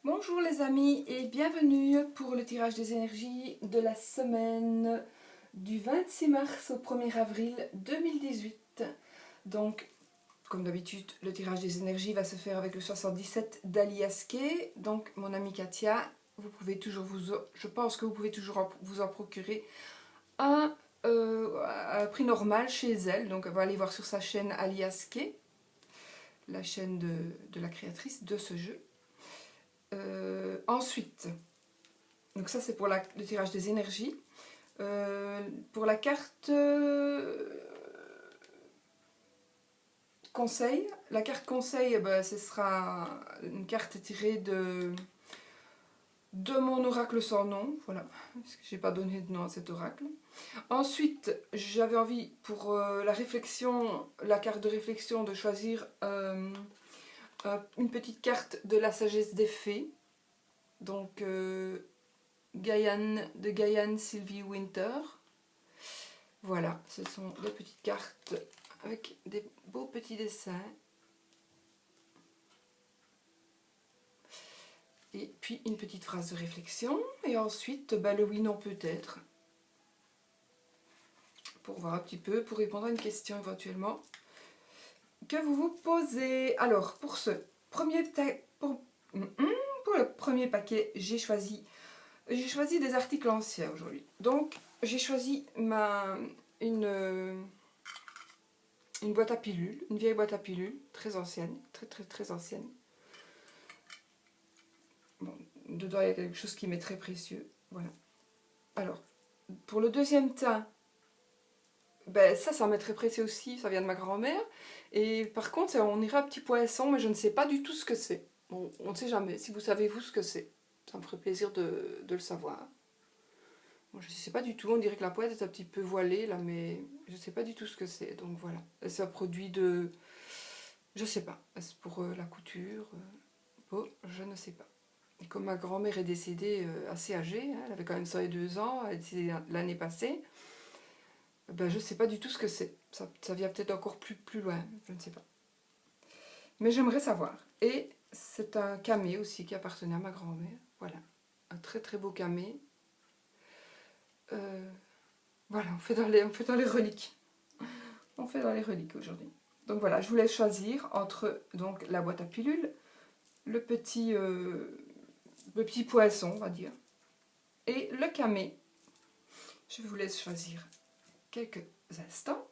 Bonjour les amis et bienvenue pour le tirage des énergies de la semaine du 26 mars au 1er avril 2018. Donc, comme d'habitude, le tirage des énergies va se faire avec le 77 d'Ali Askey. Donc, mon amie Katia, vous pouvez toujours je pense que vous pouvez toujours vous en procurer un à prix normal chez elle. Donc, on va aller voir sur sa chaîne Ali Askey, la chaîne de la créatrice de ce jeu. Ensuite, donc ça c'est pour le tirage des énergies. Pour la carte conseil, la carte conseil, ce sera une carte tirée de mon oracle sans nom, voilà, parce que j'ai pas donné de nom à cet oracle. Ensuite, j'avais envie pour la réflexion, la carte de réflexion, de choisir une petite carte de la sagesse des fées. Donc de Gaian Sylvie Winter. Voilà, ce sont des petites cartes avec des beaux petits dessins. Et puis une petite phrase de réflexion. Et ensuite, le oui, non, peut-être. Pour voir un petit peu, pour répondre à une question éventuellement que vous vous posez. Alors, pour le premier paquet, j'ai choisi des articles anciens aujourd'hui. Donc, j'ai choisi une boîte à pilules, une vieille boîte à pilules, très ancienne, très ancienne. Bon, dedans, il y a quelque chose qui m'est très précieux. Voilà. Alors, pour le deuxième teint, ça m'est très précieux aussi, ça vient de ma grand-mère. Et par contre, on dirait un petit poisson, mais je ne sais pas du tout ce que c'est. Bon, on ne sait jamais. Si vous savez, vous, ce que c'est, ça me ferait plaisir de le savoir. Bon, je ne sais pas du tout, on dirait que la pointe est un petit peu voilée, là, mais je ne sais pas du tout ce que c'est. Donc voilà, c'est un produit de... Je ne sais pas, est-ce pour la couture bon, je ne sais pas. Et comme ma grand-mère est décédée assez âgée, hein, elle avait quand même 102 ans, elle est décédée l'année passée, je ne sais pas du tout ce que c'est. Ça vient peut-être encore plus loin, je ne sais pas. Mais j'aimerais savoir. Et c'est un camé aussi qui appartenait à ma grand-mère. Voilà, un très beau camé. Voilà, on fait dans les reliques. On fait dans les reliques aujourd'hui. Donc voilà, je vous laisse choisir entre donc, la boîte à pilules, le petit poisson, on va dire, et le camé. Je vous laisse choisir quelques instants.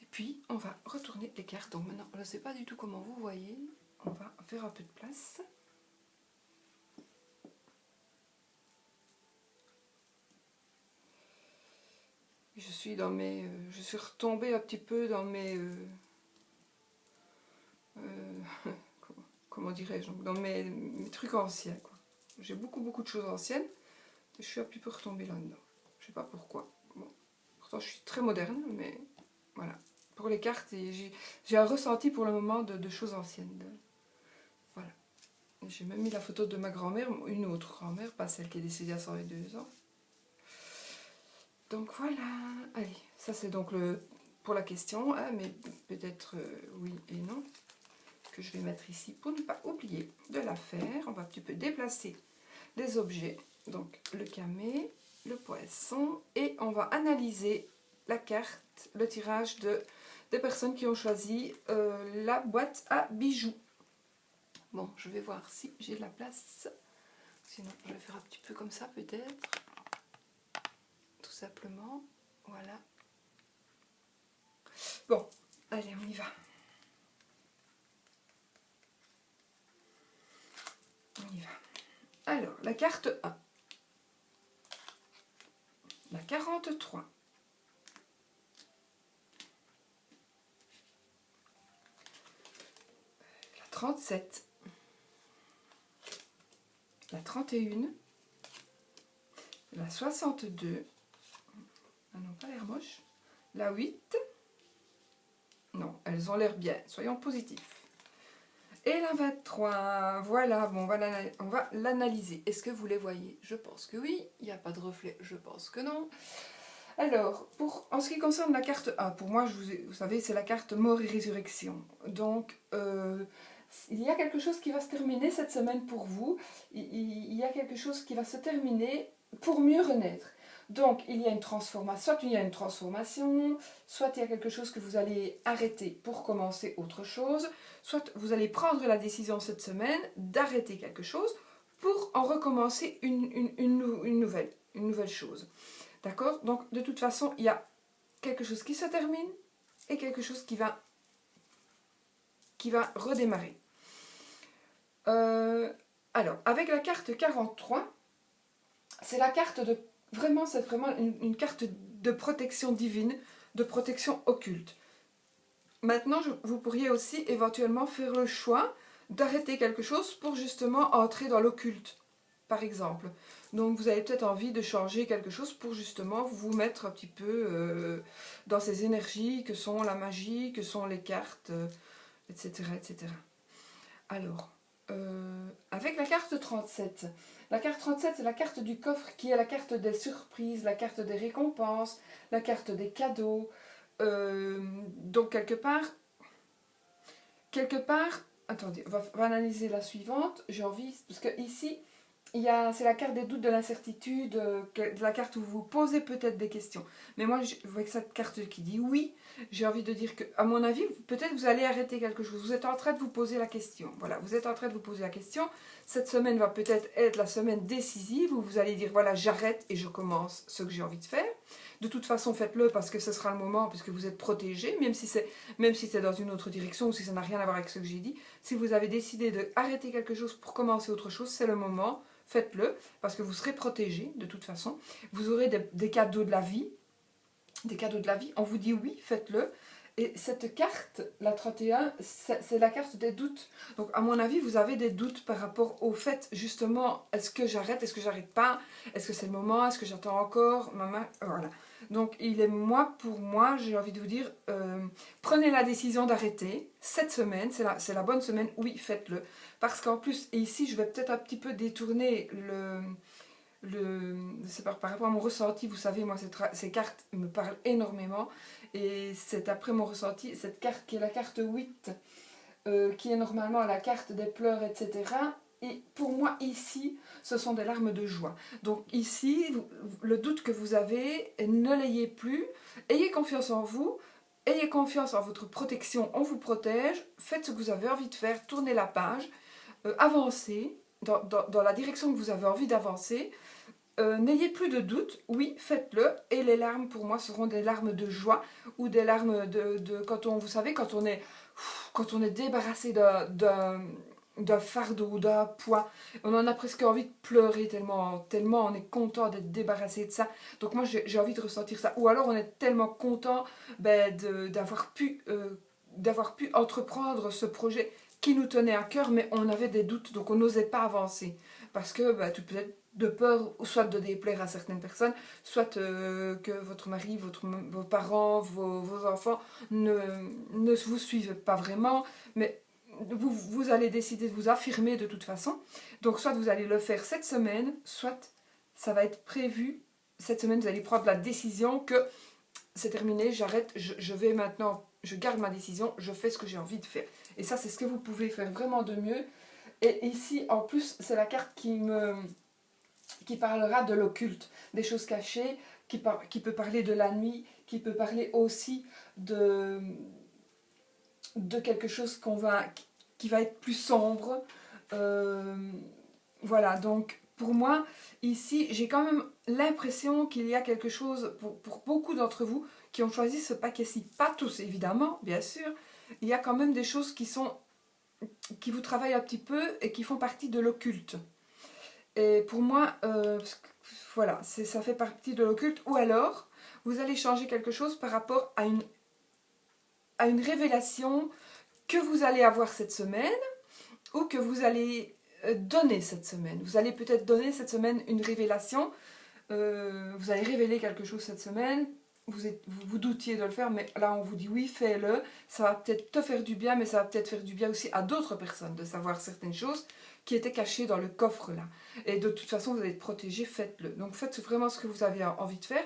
Et puis, on va retourner les cartes. Donc maintenant, je ne sais pas du tout comment vous voyez. On va faire un peu de place. Je suis retombée un petit peu dans mes... comment dirais-je, dans mes trucs anciens, quoi. J'ai beaucoup de choses anciennes. Et je suis un petit peu retombée là-dedans. Je sais pas pourquoi. Bon. Pourtant, je suis très moderne, mais voilà. Pour les cartes, j'ai un ressenti pour le moment de choses anciennes. Voilà. J'ai même mis la photo de ma grand-mère, une autre grand-mère, pas celle qui est décédée à 102 ans. Donc voilà. Allez, ça c'est donc pour la question, hein, mais peut-être oui et non, que je vais mettre ici pour ne pas oublier de la faire. On va un petit peu déplacer les objets. Donc le camé, le poisson, et on va analyser la carte, le tirage des personnes qui ont choisi la boîte à bijoux. Bon, je vais voir si j'ai de la place. Sinon, je vais faire un petit peu comme ça peut-être. Tout simplement. Voilà. Bon, allez, on y va. On y va. Alors, la carte 1. La 43. La 37. La 31. La 62. Ah non, pas l'air moche. La 8. Non, elles ont l'air bien. Soyons positifs. Et la 23. Voilà, bon, on va l'analyser. Est-ce que vous les voyez? Je pense que oui. Il n'y a pas de reflet. Je pense que non. Alors, en ce qui concerne la carte A, pour moi, vous savez, c'est la carte mort et résurrection. Donc, il y a quelque chose qui va se terminer cette semaine pour vous. Il y a quelque chose qui va se terminer pour mieux renaître. Donc, il y a une transformation, soit il y a une transformation, soit il y a quelque chose que vous allez arrêter pour commencer autre chose, soit vous allez prendre la décision cette semaine d'arrêter quelque chose pour en recommencer une nouvelle chose. D'accord? Donc, de toute façon, il y a quelque chose qui se termine et quelque chose qui va redémarrer. Alors, avec la carte 43, c'est la carte de... Vraiment, c'est vraiment une carte de protection divine, de protection occulte. Maintenant, vous pourriez aussi éventuellement faire le choix d'arrêter quelque chose pour justement entrer dans l'occulte, par exemple. Donc vous avez peut-être envie de changer quelque chose pour justement vous mettre un petit peu dans ces énergies que sont la magie, que sont les cartes, etc., etc. Alors, avec la carte 37. La carte 37, c'est la carte du coffre qui est la carte des surprises, la carte des récompenses, la carte des cadeaux. Donc quelque part, attendez, on va analyser la suivante. J'ai envie, parce que ici, c'est la carte des doutes, de l'incertitude, de la carte où vous posez peut-être des questions. Mais moi, avec cette carte qui dit oui, j'ai envie de dire que, à mon avis, peut-être vous allez arrêter quelque chose. Vous êtes en train de vous poser la question. Voilà, vous êtes en train de vous poser la question. Cette semaine va peut-être être la semaine décisive où vous allez dire, voilà, j'arrête et je commence ce que j'ai envie de faire. De toute façon, faites-le parce que ce sera le moment, puisque vous êtes protégé, même si c'est dans une autre direction ou si ça n'a rien à voir avec ce que j'ai dit. Si vous avez décidé d'arrêter quelque chose pour commencer autre chose, c'est le moment. Faites-le, parce que vous serez protégé de toute façon. Vous aurez des cadeaux de la vie. Des cadeaux de la vie. On vous dit oui, faites-le. Et cette carte, la 31, c'est la carte des doutes. Donc à mon avis, vous avez des doutes par rapport au fait, justement, est-ce que j'arrête, est-ce que j'arrête pas, est-ce que c'est le moment, est-ce que j'attends encore, maman, voilà. Donc pour moi, j'ai envie de vous dire, prenez la décision d'arrêter. Cette semaine, c'est la bonne semaine, oui, faites-le. Parce qu'en plus, et ici, je vais peut-être un petit peu détourner c'est par rapport à mon ressenti, vous savez, moi ces cartes me parlent énormément et c'est après mon ressenti, cette carte qui est la carte 8, qui est normalement la carte des pleurs, etc. Et pour moi ici, ce sont des larmes de joie. Donc ici, le doute que vous avez, ne l'ayez plus, ayez confiance en vous, ayez confiance en votre protection, on vous protège, faites ce que vous avez envie de faire, tournez la page, avancez dans la direction que vous avez envie d'avancer. N'ayez plus de doute, oui, faites-le. Et les larmes, pour moi, seront des larmes de joie ou des larmes quand vous savez, quand on est débarrassé d'un fardeau ou d'un poids, on en a presque envie de pleurer tellement on est content d'être débarrassé de ça. Donc moi, j'ai envie de ressentir ça. Ou alors, on est tellement content d'avoir pu entreprendre ce projet qui nous tenait à cœur, mais on avait des doutes, donc on n'osait pas avancer. Parce que peut-être de peur, soit de déplaire à certaines personnes, soit que votre mari, vos parents, vos enfants ne vous suivent pas vraiment, mais vous allez décider de vous affirmer de toute façon. Donc soit vous allez le faire cette semaine, soit ça va être prévu. Cette semaine, vous allez prendre la décision que c'est terminé, j'arrête, je vais maintenant, je garde ma décision, je fais ce que j'ai envie de faire. Et ça, c'est ce que vous pouvez faire vraiment de mieux. Et ici, en plus, c'est la carte qui parlera de l'occulte, des choses cachées, qui peut parler de la nuit, qui peut parler aussi de quelque chose qui va être plus sombre. Voilà, donc pour moi, ici, j'ai quand même l'impression qu'il y a quelque chose, pour beaucoup d'entre vous, qui ont choisi ce paquet-ci. Pas tous, évidemment, bien sûr. Il y a quand même des choses qui vous travaillent un petit peu et qui font partie de l'occulte. Et pour moi, voilà, ça fait partie de l'occulte. Ou alors, vous allez changer quelque chose par rapport à une révélation que vous allez avoir cette semaine ou que vous allez donner cette semaine. Vous allez peut-être donner cette semaine une révélation. Vous allez révéler quelque chose cette semaine. Vous doutiez de le faire, mais là on vous dit oui, fais-le. Ça va peut-être te faire du bien, mais ça va peut-être faire du bien aussi à d'autres personnes de savoir certaines choses qui étaient cachées dans le coffre là. Et de toute façon, vous allez être protégé, faites-le. Donc faites vraiment ce que vous avez envie de faire.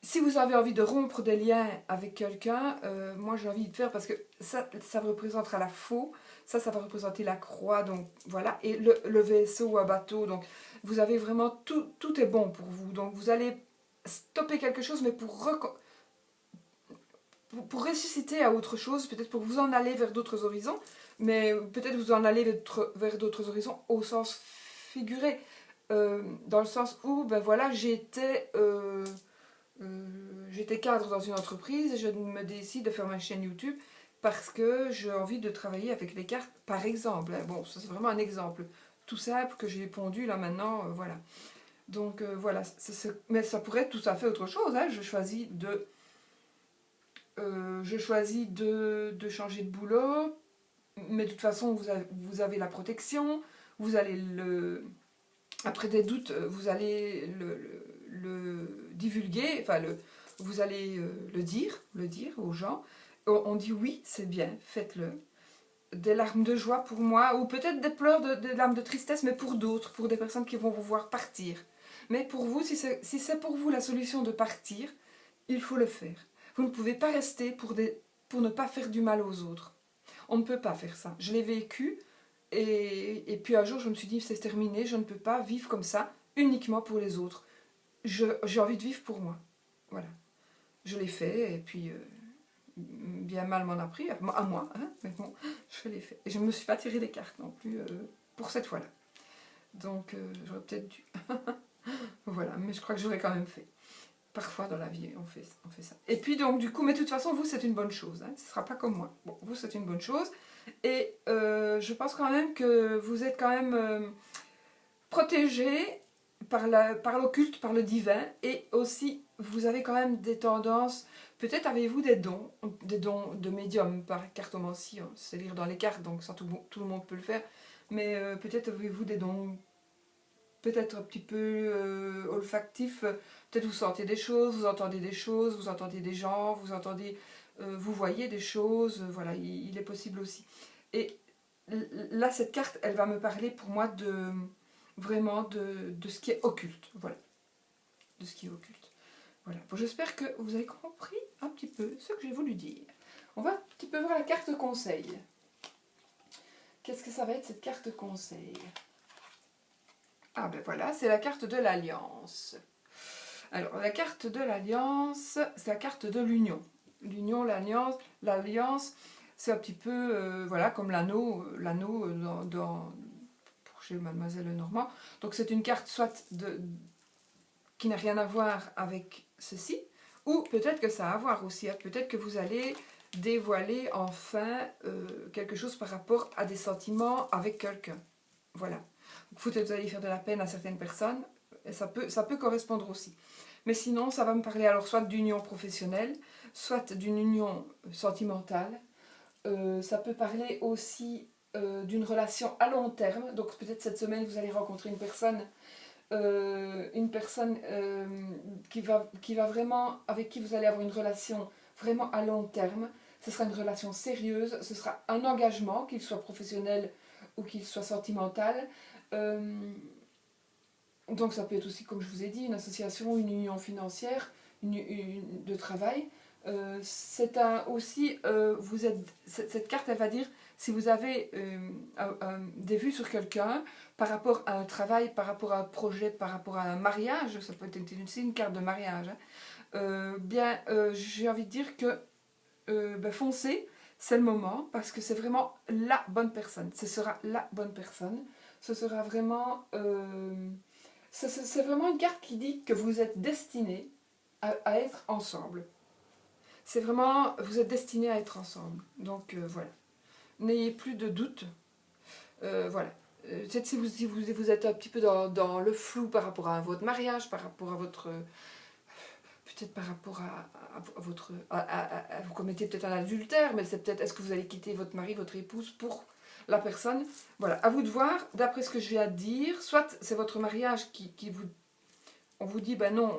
Si vous avez envie de rompre des liens avec quelqu'un, moi j'ai envie de faire parce que ça représentera la faux, ça va représenter la croix, donc voilà, et le vaisseau ou un bateau, donc vous avez vraiment, tout est bon pour vous, donc vous allez stopper quelque chose, mais pour ressusciter à autre chose, peut-être pour vous en aller vers d'autres horizons, mais peut-être vous en aller vers d'autres horizons au sens figuré, dans le sens où, ben voilà, j'étais cadre dans une entreprise et je me décide de faire ma chaîne YouTube parce que j'ai envie de travailler avec les cartes, par exemple. Bon, ça c'est vraiment un exemple tout simple que j'ai pondu là maintenant, voilà. Donc voilà, mais ça pourrait être tout à fait autre chose, hein. Je choisis de changer de boulot, mais de toute façon vous avez la protection, vous allez après des doutes, vous allez le divulguer, enfin vous allez le dire aux gens. On dit oui, c'est bien, faites-le. Des larmes de joie pour moi, ou peut-être des pleurs, des larmes de tristesse, mais pour d'autres, pour des personnes qui vont vous voir partir. Mais pour vous, si c'est pour vous la solution de partir, il faut le faire. Vous ne pouvez pas rester pour ne pas faire du mal aux autres. On ne peut pas faire ça. Je l'ai vécu, et puis un jour je me suis dit c'est terminé, je ne peux pas vivre comme ça uniquement pour les autres. J'ai envie de vivre pour moi. Voilà. Je l'ai fait, et puis bien mal m'en a pris, à moi, hein, mais bon, je l'ai fait. Et je ne me suis pas tiré les cartes non plus pour cette fois-là. Donc j'aurais peut-être dû. Voilà, mais je crois que j'aurais quand même fait. Parfois dans la vie, on fait ça. Et puis donc du coup, mais de toute façon, vous, c'est une bonne chose. Hein, ce ne sera pas comme moi. Bon, vous, c'est une bonne chose. Et je pense quand même que vous êtes quand même protégé par l'occulte, par le divin. Et aussi, vous avez quand même des tendances. Peut-être avez-vous des dons de médium par cartomancie. Hein, c'est lire dans les cartes, donc ça, tout le monde peut le faire. Mais peut-être avez-vous des dons peut-être un petit peu olfactif, peut-être vous sentez des choses, vous entendez des choses, vous entendez des gens, vous voyez des choses, voilà, il est possible aussi. Et là, cette carte, elle va me parler pour moi vraiment de ce qui est occulte, voilà, de ce qui est occulte. Voilà, bon, j'espère que vous avez compris un petit peu ce que j'ai voulu dire. On va un petit peu voir la carte conseil. Qu'est-ce que ça va être cette carte conseil ? Ah ben voilà, c'est la carte de l'Alliance. Alors, la carte de l'Alliance, c'est la carte de l'Union. L'Union, l'Alliance, c'est un petit peu, voilà, comme l'anneau pour chez Mademoiselle Lenormand. Donc, c'est une carte soit qui n'a rien à voir avec ceci, ou peut-être que ça a à voir aussi. Hein. Peut-être que vous allez dévoiler enfin quelque chose par rapport à des sentiments avec quelqu'un. Voilà. Vous allez faire de la peine à certaines personnes, et ça peut correspondre aussi. Mais sinon, ça va me parler alors soit d'union professionnelle, soit d'une union sentimentale. Ça peut parler aussi d'une relation à long terme. Donc peut-être cette semaine, vous allez rencontrer une personne qui va vraiment, avec qui vous allez avoir une relation vraiment à long terme. Ce sera une relation sérieuse, ce sera un engagement, qu'il soit professionnel ou qu'il soit sentimental. Donc ça peut être aussi, comme je vous ai dit, une association, une union financière, de travail. Cette carte, elle va dire si vous avez des vues sur quelqu'un par rapport à un travail, par rapport à un projet, par rapport à un mariage, ça peut être aussi une carte de mariage. Hein. J'ai envie de dire que foncez, c'est le moment, parce que c'est vraiment la bonne personne. Ce sera la bonne personne. Ce sera vraiment... c'est vraiment une carte qui dit que vous êtes destinés à être ensemble. C'est vraiment, vous êtes destinés à être ensemble. Donc voilà. N'ayez plus de doute. Voilà. Peut-être si vous êtes un petit peu dans le flou par rapport à votre mariage, par rapport à votre... peut-être par rapport à votre... vous commettez peut-être un adultère, mais c'est peut-être, est-ce que vous allez quitter votre mari, votre épouse pour la personne? Voilà, à vous de voir, d'après ce que je viens de dire, soit c'est votre mariage qui vous... On vous dit, ben non,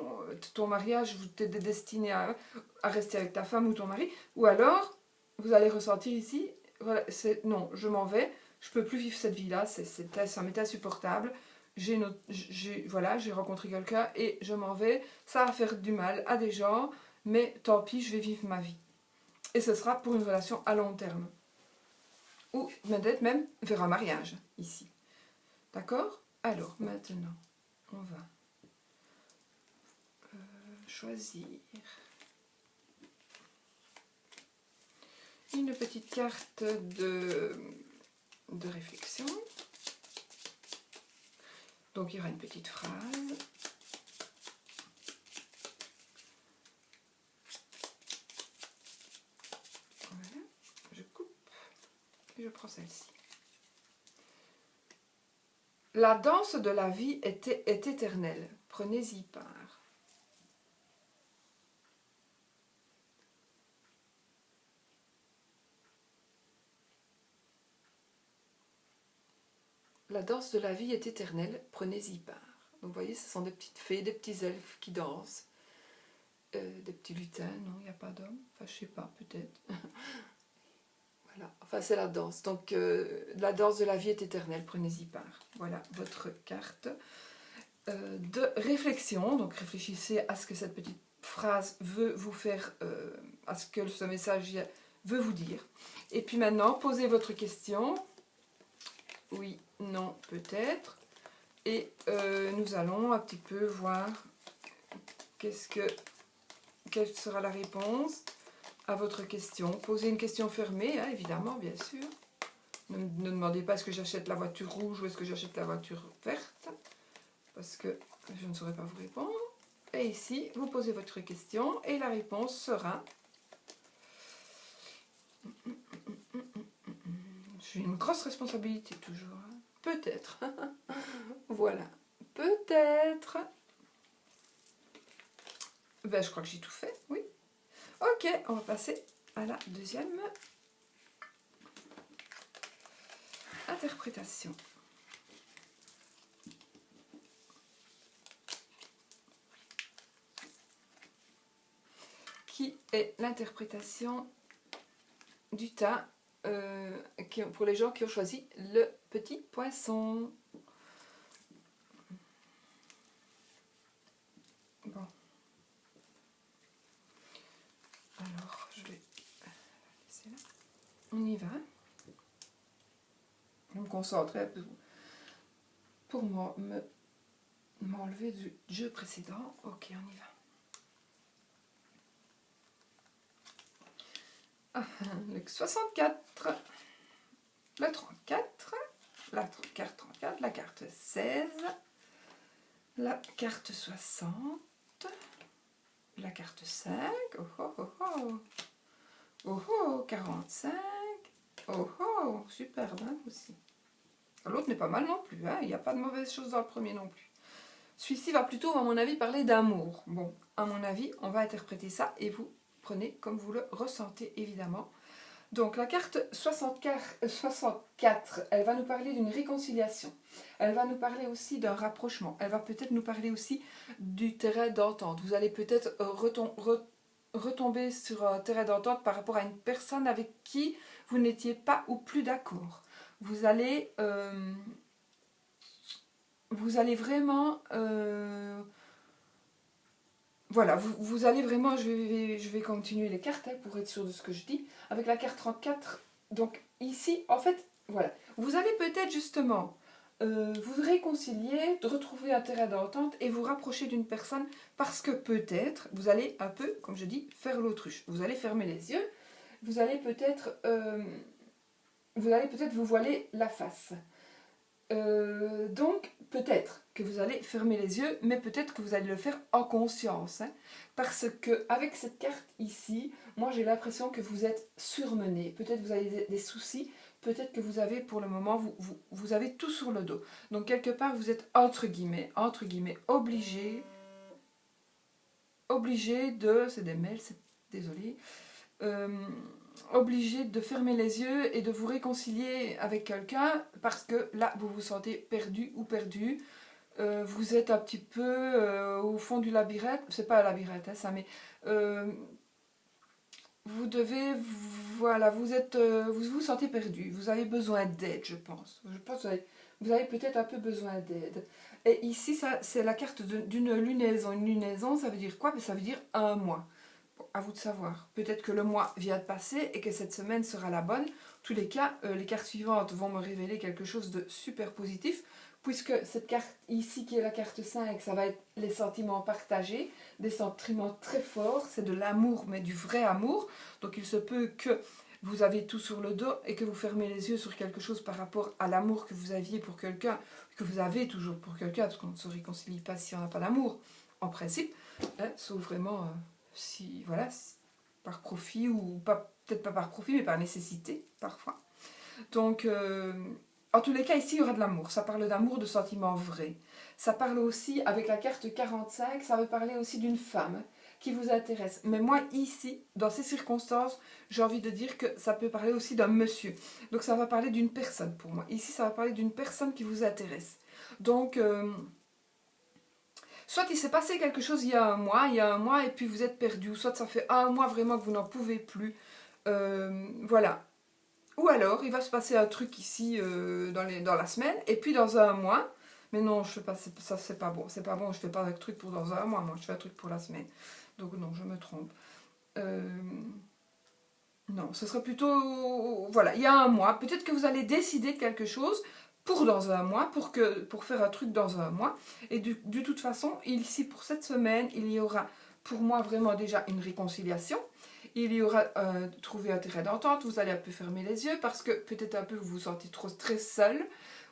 ton mariage, vous êtes destiné à rester avec ta femme ou ton mari, ou alors, vous allez ressentir ici, voilà, non, je m'en vais, je ne peux plus vivre cette vie-là, ça m'est insupportable, voilà, j'ai rencontré quelqu'un et je m'en vais. Ça va faire du mal à des gens, mais tant pis, je vais vivre ma vie. Et ce sera pour une relation à long terme. Ou peut-être même vers un mariage, ici. D'accord? Alors, maintenant, on va choisir une petite carte de réflexion. Donc, il y aura une petite phrase. Voilà, je coupe et je prends celle-ci. La danse de la vie est éternelle. Prenez-y part. La danse de la vie est éternelle. Prenez-y part. Donc, vous voyez, ce sont des petites fées, des petits elfes qui dansent. Des petits lutins, non, il n'y a pas d'hommes. Enfin, je sais pas, peut-être. Voilà, enfin, c'est la danse. Donc, la danse de la vie est éternelle. Prenez-y part. Voilà votre carte de réflexion. Donc réfléchissez à ce que cette petite phrase veut vous faire, à ce que ce message veut vous dire. Et puis maintenant, posez votre question. Oui, non, peut-être. Et nous allons un petit peu voir quelle sera la réponse à votre question. Posez une question fermée, hein, évidemment, bien sûr. Ne demandez pas est-ce que j'achète la voiture rouge ou est-ce que j'achète la voiture verte, parce que je ne saurais pas vous répondre. Et ici, vous posez votre question et la réponse sera... J'ai une grosse responsabilité toujours. Hein. Peut-être. Voilà. Peut-être. Ben, je crois que j'ai tout fait, oui. Ok, on va passer à la deuxième interprétation. Qui est l'interprétation du tas pour les gens qui ont choisi le petit poisson. Bon. Alors, je vais laisser là. On y va. Je me concentre pour m'enlever du jeu précédent. Ok, on y va. Le 64, le 34, la carte 34, la carte 16, la carte 60, la carte 5, oh 45, oh superbe hein, aussi. L'autre n'est pas mal non plus, hein, il n'y a pas de mauvaise chose dans le premier non plus. Celui-ci va plutôt, à mon avis, parler d'amour. Bon, à mon avis, on va interpréter ça et vous prenez comme vous le ressentez, évidemment. Donc, la carte 64, elle va nous parler d'une réconciliation. Elle va nous parler aussi d'un rapprochement. Elle va peut-être nous parler aussi du terrain d'entente. Vous allez peut-être retomber sur un terrain d'entente par rapport à une personne avec qui vous n'étiez pas ou plus d'accord. Vous allez vraiment... voilà, vous allez vraiment, je vais continuer les cartes hein, pour être sûr de ce que je dis. Avec la carte 34, donc ici, en fait, voilà. Vous allez peut-être justement vous réconcilier, retrouver un terrain d'entente et vous rapprocher d'une personne parce que peut-être, vous allez un peu, comme je dis, faire l'autruche. Vous allez fermer les yeux, vous allez peut-être vous voiler la face. Donc, peut-être que vous allez fermer les yeux, mais peut-être que vous allez le faire en conscience. Hein, parce que avec cette carte ici, moi j'ai l'impression que vous êtes surmené. Peut-être que vous avez des soucis, peut-être que vous avez pour le moment, vous avez tout sur le dos. Donc quelque part, vous êtes entre guillemets, obligé de... C'est des mails, désolé. Obligé de fermer les yeux et de vous réconcilier avec quelqu'un parce que là vous vous sentez perdu ou perdu, vous êtes un petit peu au fond du labyrinthe, c'est pas un labyrinthe hein, ça, mais vous devez voilà, vous vous sentez perdu, vous avez besoin d'aide, je pense. Je pense que vous avez peut-être un peu besoin d'aide. Et ici, ça, c'est la carte d'une lunaison. Une lunaison, ça veut dire quoi? Ça veut dire un mois. Bon, à vous de savoir. Peut-être que le mois vient de passer et que cette semaine sera la bonne. En tous les cas, les cartes suivantes vont me révéler quelque chose de super positif, puisque cette carte ici, qui est la carte 5, ça va être les sentiments partagés, des sentiments très forts, c'est de l'amour, mais du vrai amour. Donc il se peut que vous avez tout sur le dos et que vous fermez les yeux sur quelque chose par rapport à l'amour que vous aviez pour quelqu'un, que vous avez toujours pour quelqu'un, parce qu'on ne se réconcilie pas si on n'a pas d'amour, en principe, hein, sauf vraiment si, voilà, par profit, ou pas, peut-être pas par profit, mais par nécessité, parfois. Donc, en tous les cas, ici, il y aura de l'amour. Ça parle d'amour, de sentiments vrais. Ça parle aussi, avec la carte 45, ça veut parler aussi d'une femme qui vous intéresse. Mais moi, ici, dans ces circonstances, j'ai envie de dire que ça peut parler aussi d'un monsieur. Donc, ça va parler d'une personne pour moi. Ici, ça va parler d'une personne qui vous intéresse. Donc, soit il s'est passé quelque chose il y a un mois, et puis vous êtes perdu. Ou soit ça fait un mois vraiment que vous n'en pouvez plus. Voilà. Ou alors, il va se passer un truc ici dans la semaine, et puis dans un mois, mais non, je fais pas, ça c'est pas bon, je fais pas un truc pour dans un mois, moi je fais un truc pour la semaine. Donc non, je me trompe. Euh, non, ce serait plutôt, voilà, il y a un mois, peut-être que vous allez décider de quelque chose pour dans un mois, pour faire un truc dans un mois, et de toute façon, ici pour cette semaine, il y aura pour moi vraiment déjà une réconciliation. Il y aura trouvé un terrain d'entente, vous allez un peu fermer les yeux parce que peut-être un peu vous vous sentez trop très seul,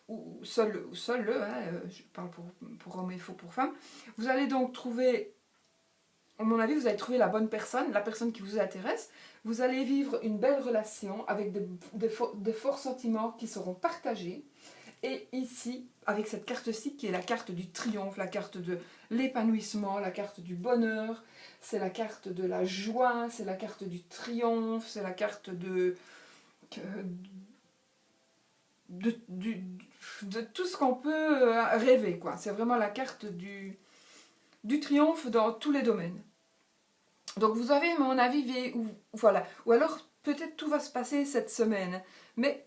ou seul, hein, je parle pour hommes et faux pour femmes. Vous allez donc trouver, à mon avis, vous allez trouver la bonne personne, la personne qui vous intéresse. Vous allez vivre une belle relation avec de forts sentiments qui seront partagés. Et ici, avec cette carte-ci, qui est la carte du triomphe, la carte de l'épanouissement, la carte du bonheur, c'est la carte de la joie, c'est la carte du triomphe, c'est la carte de tout ce qu'on peut rêver, quoi. C'est vraiment la carte du triomphe dans tous les domaines. Donc vous avez, à mon avis, voilà. Ou alors, peut-être tout va se passer cette semaine, mais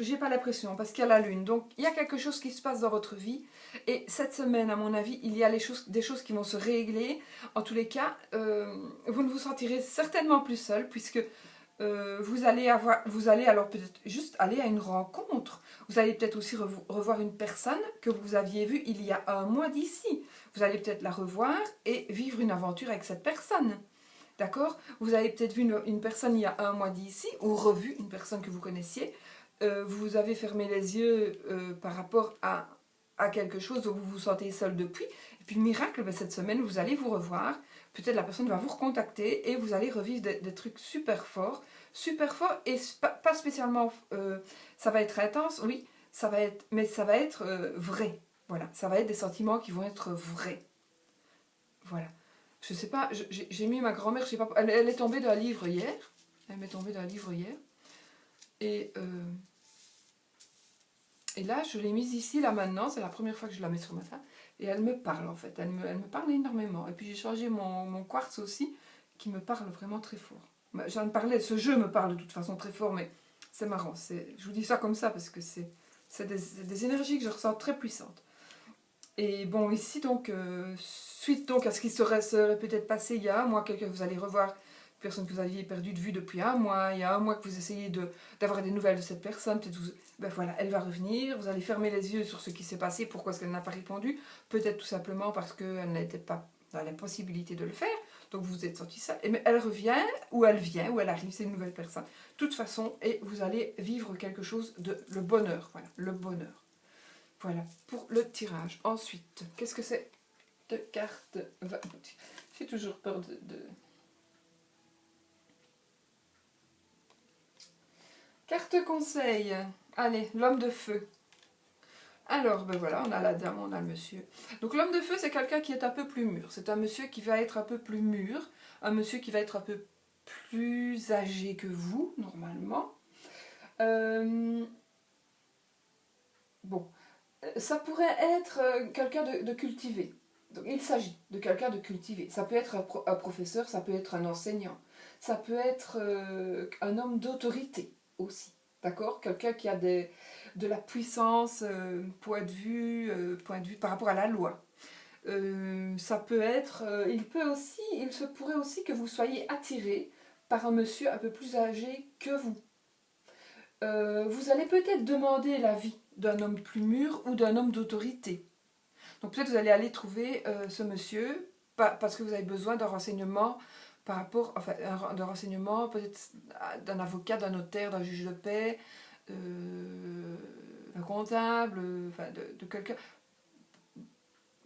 j'ai pas l'impression, parce qu'il y a la lune. Donc, il y a quelque chose qui se passe dans votre vie. Et cette semaine, à mon avis, il y a des choses qui vont se régler. En tous les cas, vous ne vous sentirez certainement plus seul, puisque vous allez alors peut-être juste aller à une rencontre. Vous allez peut-être aussi revoir une personne que vous aviez vue il y a un mois d'ici. Vous allez peut-être la revoir et vivre une aventure avec cette personne. D'accord? Vous avez peut-être vu une personne il y a un mois d'ici, ou revu une personne que vous connaissiez. Vous avez fermé les yeux par rapport à quelque chose dont vous vous sentez seul depuis. Et puis, miracle, ben, cette semaine, vous allez vous revoir. Peut-être la personne va vous recontacter et vous allez revivre des trucs super forts. Super forts et pas spécialement... ça va être intense, oui, mais ça va être vrai. Voilà, ça va être des sentiments qui vont être vrais. Voilà. Je sais pas, j'ai mis ma grand-mère, je sais pas, elle est tombée d'un livre hier. Elle m'est tombée d'un livre hier. Et là, je l'ai mise ici, là maintenant, c'est la première fois que je la mets sur ma table. Et elle me parle en fait, elle me parle énormément. Et puis j'ai changé mon quartz aussi, qui me parle vraiment très fort. J'en parlais, ce jeu me parle de toute façon très fort, mais c'est marrant. Je vous dis ça comme ça parce que c'est des énergies que je ressens très puissantes. Et bon, ici donc, suite donc à ce qui serait peut-être passé il y a un mois, quelqu'un que vous allez revoir, personne que vous aviez perdu de vue depuis un mois, il y a un mois que vous essayez d'avoir des nouvelles de cette personne, peut-être ben voilà, elle va revenir, vous allez fermer les yeux sur ce qui s'est passé, pourquoi est-ce qu'elle n'a pas répondu, peut-être tout simplement parce qu'elle n'était pas dans la possibilité de le faire, donc vous vous êtes senti ça, mais elle revient, ou elle vient, ou elle arrive, c'est une nouvelle personne, de toute façon, et vous allez vivre quelque chose le bonheur, voilà, le bonheur. Voilà, pour le tirage. Ensuite, qu'est-ce que c'est de carte? J'ai toujours peur de... Carte conseil. Allez, l'homme de feu. Alors, ben voilà, on a la dame, on a le monsieur. Donc l'homme de feu, c'est quelqu'un qui est un peu plus mûr. C'est un monsieur qui va être un peu plus mûr. Un monsieur qui va être un peu plus âgé que vous, normalement. Bon. Ça pourrait être quelqu'un de cultivé. Donc, il s'agit de quelqu'un de cultivé. Ça peut être un professeur, ça peut être un enseignant. ça peut être un homme d'autorité aussi. D'accord? Quelqu'un qui a de la puissance, point de vue par rapport à la loi. Ça peut être, il se pourrait aussi que vous soyez attiré par un monsieur un peu plus âgé que vous. Vous allez peut-être demander l'avis d'un homme plus mûr ou d'un homme d'autorité. Donc peut-être vous allez aller trouver ce monsieur parce que vous avez besoin d'un renseignement par rapport, enfin, d'un renseignement peut-être d'un avocat, d'un notaire, d'un juge de paix, d'un comptable, enfin de quelqu'un,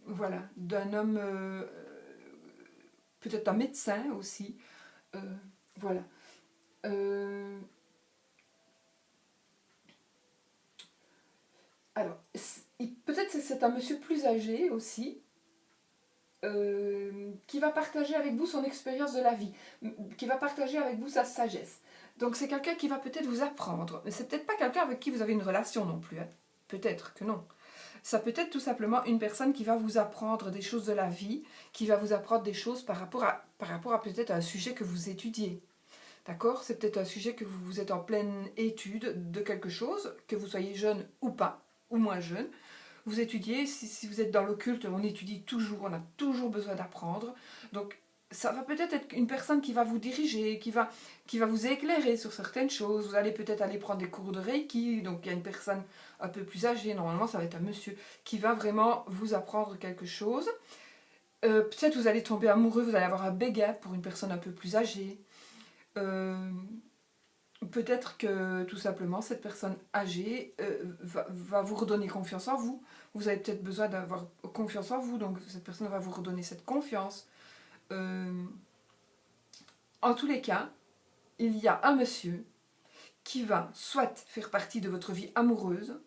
voilà, d'un homme, peut-être un médecin aussi, voilà. Euh, alors, peut-être c'est un monsieur plus âgé aussi, qui va partager avec vous son expérience de la vie, qui va partager avec vous sa sagesse. Donc c'est quelqu'un qui va peut-être vous apprendre, mais c'est peut-être pas quelqu'un avec qui vous avez une relation non plus, hein. Peut-être que non. Ça peut être tout simplement une personne qui va vous apprendre des choses de la vie, qui va vous apprendre des choses par rapport à peut-être un sujet que vous étudiez. D'accord? C'est peut-être un sujet que vous êtes en pleine étude de quelque chose, que vous soyez jeune ou pas, ou moins jeune. Vous étudiez, si vous êtes dans l'occulte, on étudie toujours, on a toujours besoin d'apprendre. Donc ça va peut-être être une personne qui va vous diriger, qui va vous éclairer sur certaines choses. Vous allez peut-être aller prendre des cours de Reiki, donc il y a une personne un peu plus âgée, normalement ça va être un monsieur, qui va vraiment vous apprendre quelque chose. Peut-être vous allez tomber amoureux, vous allez avoir un béguin pour une personne un peu plus âgée. Peut-être que tout simplement cette personne âgée va vous redonner confiance en vous. Vous avez peut-être besoin d'avoir confiance en vous, donc cette personne va vous redonner cette confiance. En tous les cas, il y a un monsieur qui va soit faire partie de votre vie amoureuse,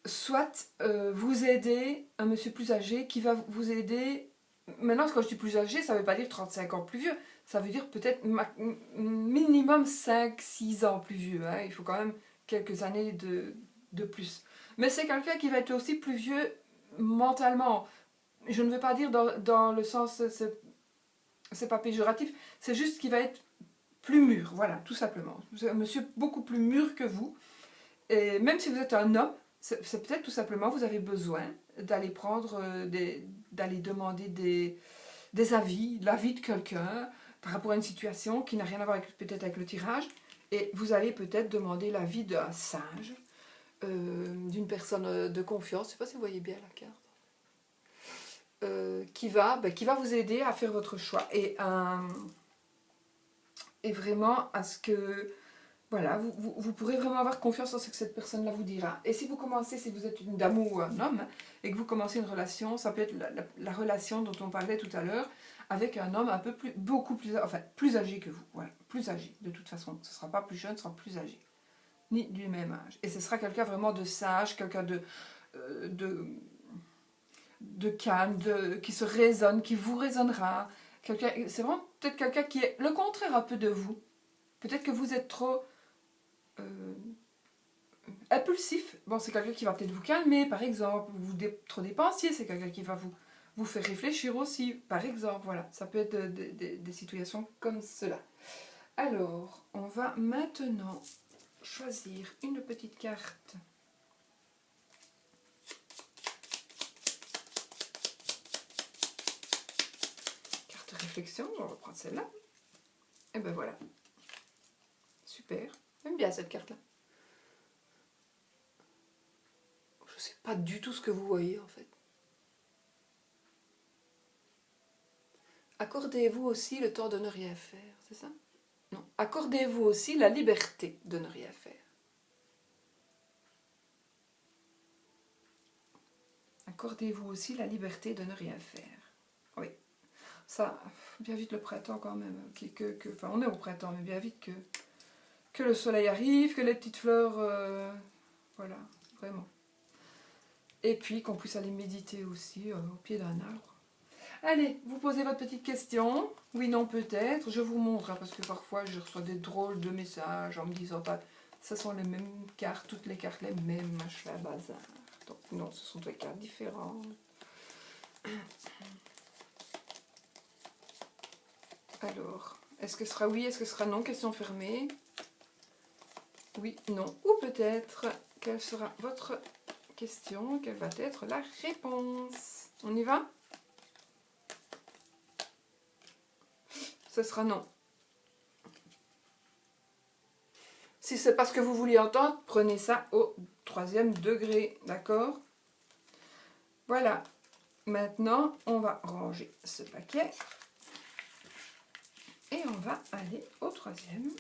soit vous aider, un monsieur plus âgé qui va vous aider. Maintenant, quand je dis plus âgé, ça ne veut pas dire 35 ans plus vieux. Ça veut dire peut-être minimum 5-6 ans plus vieux. Hein. Il faut quand même quelques années de plus. Mais c'est quelqu'un qui va être aussi plus vieux mentalement. Je ne veux pas dire dans le sens, c'est pas péjoratif, c'est juste qu'il va être plus mûr, voilà, tout simplement. C'est un monsieur beaucoup plus mûr que vous. Et même si vous êtes un homme, c'est peut-être tout simplement vous avez besoin d'aller prendre, d'aller demander des avis, l'avis de quelqu'un par rapport à une situation qui n'a rien à voir peut-être avec le tirage. Et vous allez peut-être demander l'avis d'un sage, d'une personne de confiance. Je ne sais pas si vous voyez bien la carte. Qui va vous aider à faire votre choix et vraiment à ce que voilà, vous pourrez vraiment avoir confiance en ce que cette personne-là vous dira. Et si vous êtes une dame ou un homme, et que vous commencez une relation, ça peut être la relation dont on parlait tout à l'heure, avec un homme beaucoup plus, enfin, plus âgé que vous. Voilà, plus âgé, de toute façon. Ce ne sera pas plus jeune, ce sera plus âgé. Ni du même âge. Et ce sera quelqu'un vraiment de sage, quelqu'un de calme, qui se raisonne, qui vous raisonnera. C'est vraiment peut-être quelqu'un qui est le contraire un peu de vous. Peut-être que vous êtes trop impulsif. Bon, c'est quelqu'un qui va peut-être vous calmer, par exemple. Trop dépensier, c'est quelqu'un qui va vous faire réfléchir aussi, par exemple. Voilà, ça peut être des situations comme cela. Alors, on va maintenant choisir une petite carte. Carte réflexion, on va prendre celle-là. Et ben voilà. Super. J'aime bien cette carte-là. Je sais pas du tout ce que vous voyez en fait. Accordez-vous aussi le temps de ne rien faire, c'est ça? Non. Accordez-vous aussi la liberté de ne rien faire. Accordez-vous aussi la liberté de ne rien faire. Oui. Ça, bien vite le printemps quand même. Enfin, on est au printemps, mais bien vite que le soleil arrive, que les petites fleurs... voilà, vraiment. Et puis qu'on puisse aller méditer aussi au pied d'un arbre. Allez, vous posez votre petite question. Oui, non, peut-être. Je vous montre, hein, parce que parfois je reçois des drôles de messages en me disant pas, ce sont les mêmes cartes, toutes les cartes les mêmes, machin, bazar. Donc non, ce sont des cartes différentes. Alors, est-ce que ce sera oui, est-ce que ce sera non? Question fermée. Oui, non. Ou peut-être, quelle sera votre question? Quelle va être la réponse? On y va? Ce sera non. Si c'est pas ce que vous vouliez entendre, prenez ça au 3e degré, d'accord? Voilà. Maintenant, on va ranger ce paquet. Et on va aller au 3e.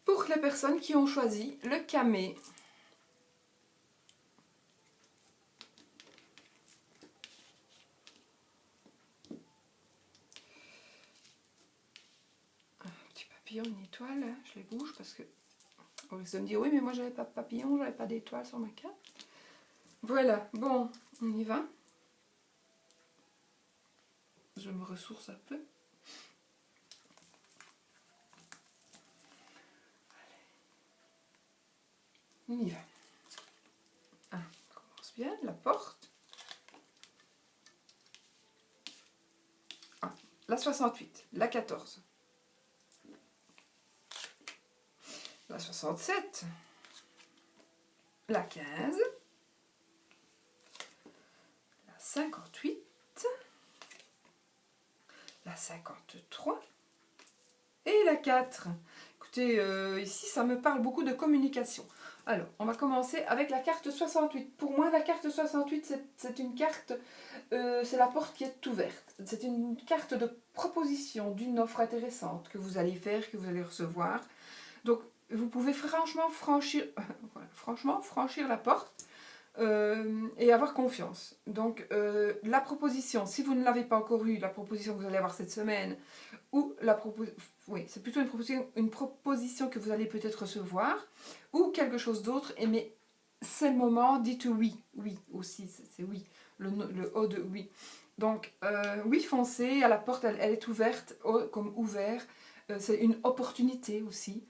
Pour les personnes qui ont choisi le camé. Un petit papillon, une étoile, hein, je les bouge parce que on risque de me dire oui mais moi j'avais pas de papillon, j'avais pas d'étoile sur ma carte. Voilà, bon, on y va. Je me ressource un peu. On y va. Ah, on commence bien, la porte. Ah, la 68, la 14. La 67. La 15. La 58. La 53. Et la 4. Écoutez, ici, ça me parle beaucoup de communication. Alors, on va commencer avec la carte 68. Pour moi, la carte 68, c'est une carte, c'est la porte qui est ouverte. C'est une carte de proposition d'une offre intéressante que vous allez faire, que vous allez recevoir. Donc, vous pouvez franchement franchir la porte et avoir confiance. Donc, la proposition, si vous ne l'avez pas encore eue, la proposition que vous allez avoir cette semaine, ou oui, c'est plutôt une proposition que vous allez peut-être recevoir, ou quelque chose d'autre, mais c'est le moment, dites oui, oui aussi, c'est oui, le O de oui. Donc, oui, foncez, à la porte, elle est ouverte, comme ouvert, c'est une opportunité aussi,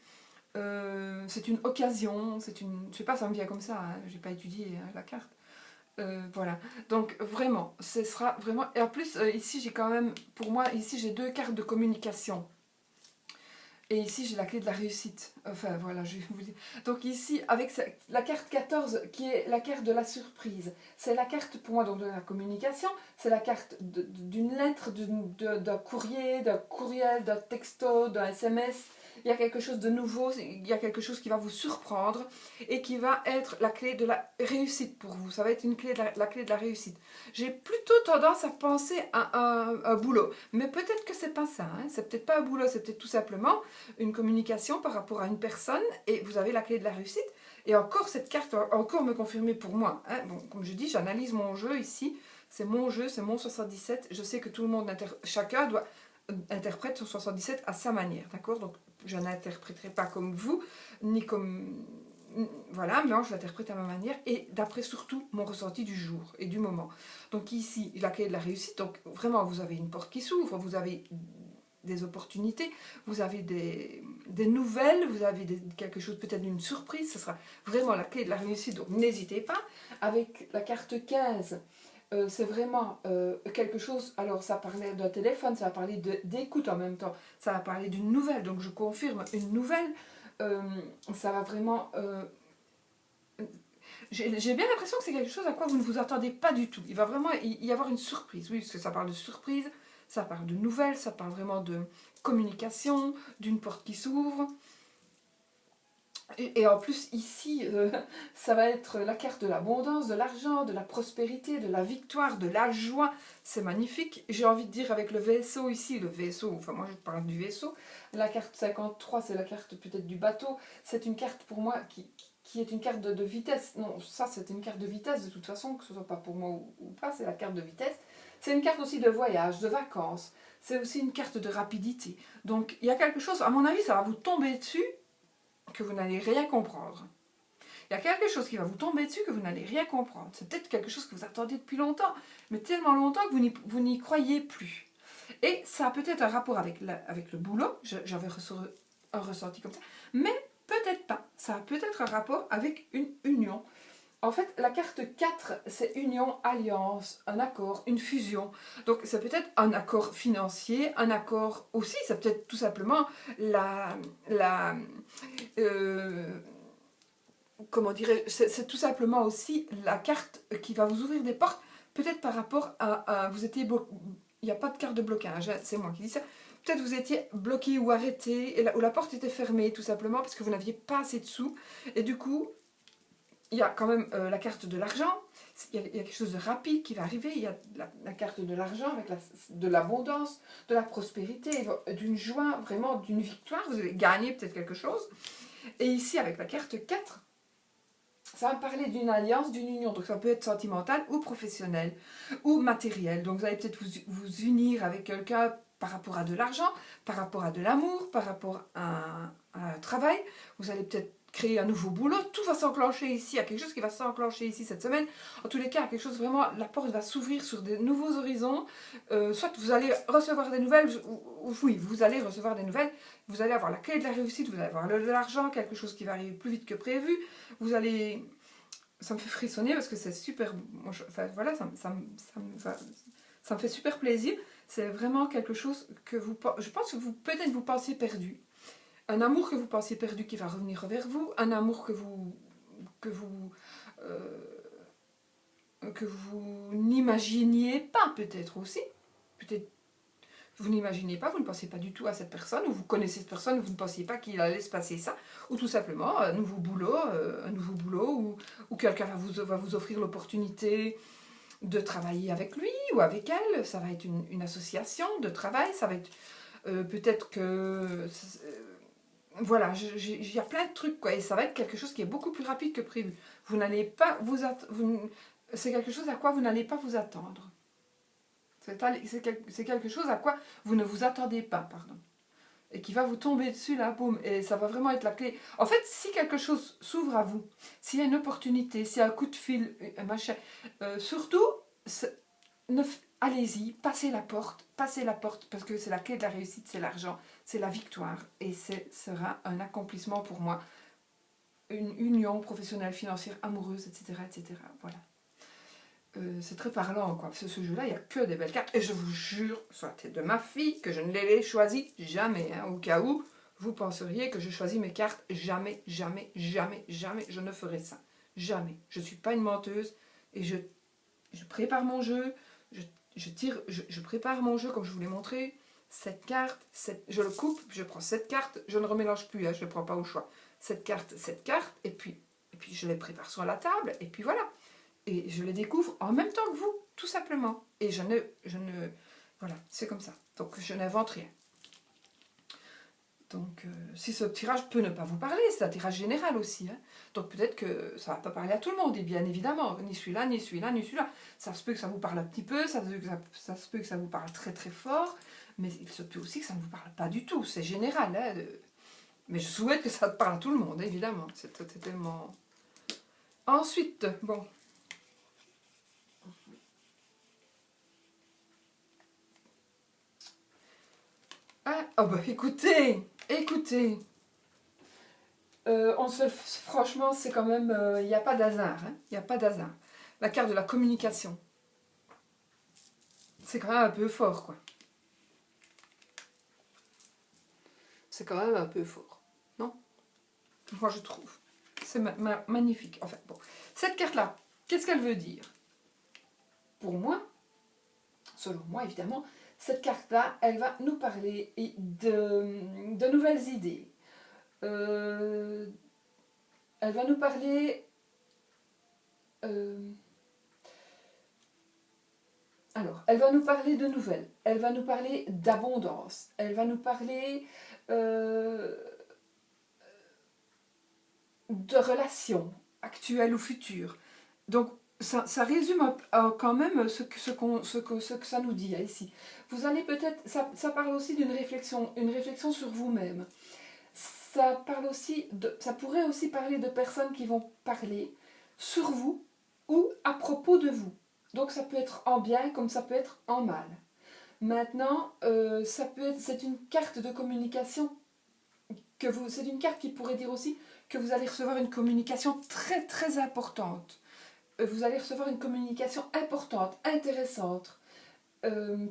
c'est une occasion, c'est une, je sais pas, ça me vient comme ça, hein, j'ai pas étudié hein, la carte. Voilà, donc vraiment, ce sera vraiment... Et en plus, ici j'ai quand même, pour moi, ici j'ai 2 cartes de communication. Et ici j'ai la clé de la réussite. Enfin voilà, je vais vous dire. Donc ici, avec la carte 14, qui est la carte de la surprise. C'est la carte pour moi donc, de la communication. C'est la carte d'une lettre, d'un courrier, d'un courriel, d'un texto, d'un SMS. Il y a quelque chose de nouveau, il y a quelque chose qui va vous surprendre et qui va être la clé de la réussite pour vous. Ça va être une clé la clé de la réussite. J'ai plutôt tendance à penser à un boulot, mais peut-être que c'est pas ça. Hein. C'est peut-être pas un boulot, c'est peut-être tout simplement une communication par rapport à une personne et vous avez la clé de la réussite. Et encore, cette carte va encore me confirmer pour moi. Hein. Bon, comme je dis, j'analyse mon jeu ici. C'est mon jeu, c'est mon 77. Je sais que tout le monde, chacun doit interprète son 77 à sa manière, d'accord? Donc, je n'interpréterai pas comme vous, ni comme... Voilà, mais je l'interprète à ma manière et d'après surtout mon ressenti du jour et du moment. Donc ici, la clé de la réussite, donc vraiment, vous avez une porte qui s'ouvre, vous avez des opportunités, vous avez des nouvelles, vous avez quelque chose, peut-être une surprise, ce sera vraiment la clé de la réussite, donc n'hésitez pas. Avec la carte 15, c'est vraiment quelque chose, alors ça parlait d'un téléphone, ça va parler d'écoute en même temps, ça va parler d'une nouvelle, donc je confirme une nouvelle, ça va vraiment... j'ai bien l'impression que c'est quelque chose à quoi vous ne vous attendez pas du tout, il va vraiment y avoir une surprise, oui, parce que ça parle de surprise, ça parle de nouvelles, ça parle vraiment de communication, d'une porte qui s'ouvre. Et en plus, ici, ça va être la carte de l'abondance, de l'argent, de la prospérité, de la victoire, de la joie. C'est magnifique. J'ai envie de dire avec le vaisseau ici, le vaisseau, enfin moi je parle du vaisseau. La carte 53, c'est la carte peut-être du bateau. C'est une carte pour moi qui est une carte de vitesse. Non, ça c'est une carte de vitesse de toute façon, que ce soit pas pour moi ou pas, c'est la carte de vitesse. C'est une carte aussi de voyage, de vacances. C'est aussi une carte de rapidité. Donc il y a quelque chose, à mon avis, ça va vous tomber dessus, que vous n'allez rien comprendre. Il y a quelque chose qui va vous tomber dessus que vous n'allez rien comprendre. C'est peut-être quelque chose que vous attendiez depuis longtemps, mais tellement longtemps que vous n'y croyez plus. Et ça a peut-être un rapport avec le boulot, j'avais un ressenti comme ça, mais peut-être pas. Ça a peut-être un rapport avec une union. En fait, la carte 4, c'est union, alliance, un accord, une fusion. Donc, ça peut être un accord financier, un accord aussi, ça peut être tout simplement la euh, comment dirais-je, c'est tout simplement aussi la carte qui va vous ouvrir des portes, peut-être par rapport vous étiez il n'y a pas de carte de blocage, hein, c'est moi qui dis ça. Peut-être vous étiez bloqué ou arrêté, ou la porte était fermée tout simplement parce que vous n'aviez pas assez de sous. Et du coup, il y a quand même la carte de l'argent, il y a quelque chose de rapide qui va arriver, il y a la carte de l'argent avec de l'abondance, de la prospérité, d'une joie, vraiment d'une victoire, vous allez gagner peut-être quelque chose. Et ici, avec la carte 4, ça va me parler d'une alliance, d'une union, donc ça peut être sentimental ou professionnel ou matériel. Donc vous allez peut-être vous unir avec quelqu'un par rapport à de l'argent, par rapport à de l'amour, par rapport à un travail. Vous allez peut-être créer un nouveau boulot. Tout va s'enclencher ici. Il y a quelque chose qui va s'enclencher ici cette semaine. En tous les cas, il y a quelque chose vraiment, la porte va s'ouvrir sur de nouveaux horizons. Soit vous allez recevoir des nouvelles, ou oui, vous allez recevoir des nouvelles. Vous allez avoir la clé de la réussite, vous allez avoir de l'argent, quelque chose qui va arriver plus vite que prévu. Vous allez... Ça me fait frissonner parce que c'est super... Enfin voilà, ça me fait super plaisir. C'est vraiment quelque chose que je pense que peut-être vous pensiez perdu. Un amour que vous pensiez perdu qui va revenir vers vous. Un amour euh, que vous n'imaginiez pas peut-être aussi. Peut-être vous n'imaginez pas, vous ne pensez pas du tout à cette personne, ou vous connaissez cette personne, vous ne pensiez pas qu'il allait se passer ça, ou tout simplement un nouveau boulot où quelqu'un va vous offrir l'opportunité de travailler avec lui ou avec elle. Ça va être une association de travail, ça va être peut-être que... voilà, il y a plein de trucs, quoi, et ça va être quelque chose qui est beaucoup plus rapide que prévu. Vous n'allez pas c'est quelque chose à quoi vous n'allez pas vous attendre. C'est quelque chose à quoi vous ne vous attendez pas, pardon. Et qui va vous tomber dessus, là, boum. Et ça va vraiment être la clé. En fait, si quelque chose s'ouvre à vous, s'il y a une opportunité, s'il y a un coup de fil, un machin, surtout, allez-y, passez la porte, parce que c'est la clé de la réussite, c'est l'argent, c'est la victoire. Et ce sera un accomplissement pour moi. Une union professionnelle, financière, amoureuse, etc. etc. Voilà. C'est très parlant, quoi. Parce que ce jeu-là, il n'y a que des belles cartes. Et je vous jure, soit de ma fille, que je ne les choisis jamais. Hein, au cas où vous penseriez que je choisis mes cartes, jamais, jamais, jamais, jamais, je ne ferai ça. Jamais. Je ne suis pas une menteuse. Et je prépare mon jeu. Je prépare mon jeu comme je vous l'ai montré. Cette carte, je le coupe, je prends cette carte, je ne remélange plus, hein, je ne prends pas au choix. Cette carte, et puis je les prépare sur la table, et puis voilà. Et je les découvre en même temps que vous, tout simplement. Et voilà, c'est comme ça. Donc je n'invente rien. Donc si ce tirage peut ne pas vous parler, c'est un tirage général aussi. Hein. Donc peut-être que ça ne va pas parler à tout le monde, et bien évidemment, ni celui-là, ni celui-là, ni celui-là. Ça se peut que ça vous parle un petit peu, ça se peut que ça vous parle très très fort, mais il se peut aussi que ça ne vous parle pas du tout. C'est général. Hein, mais je souhaite que ça parle à tout le monde, évidemment. C'est tellement... Ensuite, bon... Ah, oh bah écoutez, franchement, c'est quand même, il n'y a pas d'hasard, hein, il n'y a pas d'hasard. La carte de la communication, c'est quand même un peu fort, quoi. C'est quand même un peu fort, non? Moi, je trouve. C'est magnifique. Enfin, bon. Cette carte-là, qu'est-ce qu'elle veut dire? Pour moi, selon moi, évidemment, cette carte-là, elle va nous parler de nouvelles idées. Elle va nous parler... alors, elle va nous parler de nouvelles, elle va nous parler d'abondance, elle va nous parler de relations actuelles ou futures. Donc, ça résume quand même ce que ça nous dit ici. Vous allez peut-être... Ça parle aussi d'une réflexion, une réflexion sur vous-même. Ça pourrait aussi parler de personnes qui vont parler sur vous ou à propos de vous. Donc ça peut être en bien comme ça peut être en mal. Maintenant, c'est une carte de communication c'est une carte qui pourrait dire aussi que vous allez recevoir une communication très très importante. vous allez recevoir une communication importante, intéressante,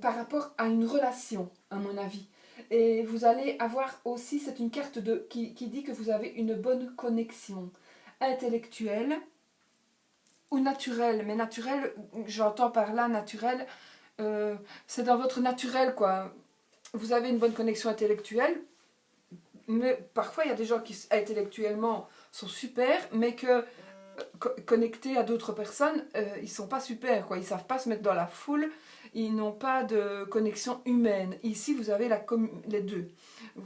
par rapport à une relation, à mon avis. Et vous allez avoir aussi, c'est une carte qui dit que vous avez une bonne connexion intellectuelle ou naturelle. Mais naturelle, j'entends par là naturelle, c'est dans votre naturel, quoi. Vous avez une bonne connexion intellectuelle, mais parfois il y a des gens qui intellectuellement sont super, mais que connectés à d'autres personnes, ils sont pas super, quoi. Ils savent pas se mettre dans la foule, ils n'ont pas de connexion humaine. Ici, vous avez les deux.